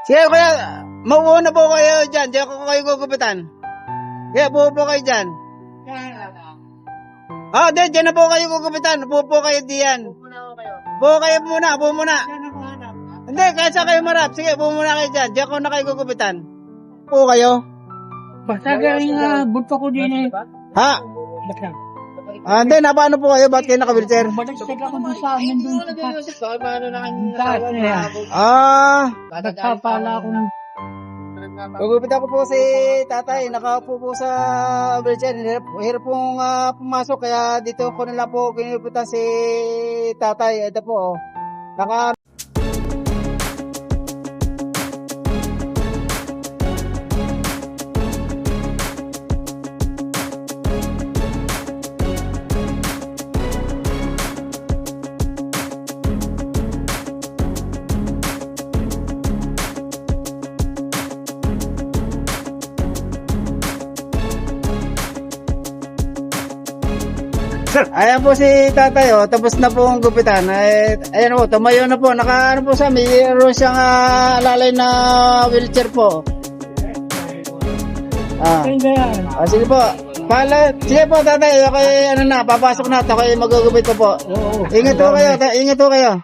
Sige kuya, mauuna na po kayo dyan. Diyan ko kayo gugupitan. Kaya buo po kayo dyan. Dyan na po kayo gugupitan. Buo po kayo diyan. Buo kayo muna, buo muna. Hindi, kahit saan kayo marap. Sige, buo muna kayo dyan. Diyan ko na kayo gugupitan. Buo kayo. Basta galing bunto ko din eh. Ha? Hindi, napaano po kayo? Ba't kayo naka-wheelchair? Baliktad ako doon sa amin doon sa taas na yan. Nagpapala akong Gugupitan ko po si tatay. Nakaupo po sa wheelchair. Hirap pong pumasok. Kaya dito ko nila po ginugupitan si tatay. Ito po. Naka... Ayan po si tatay, tapos na po ang gupitan. Ayan po, tumayo na po. Naka ano po siya, mayroon siyang alalay na wheelchair po. Sige po. Sige po tatay, okay, ano na, papasok na. Ako magugupit po po. Ingat po kayo, ingat po kayo.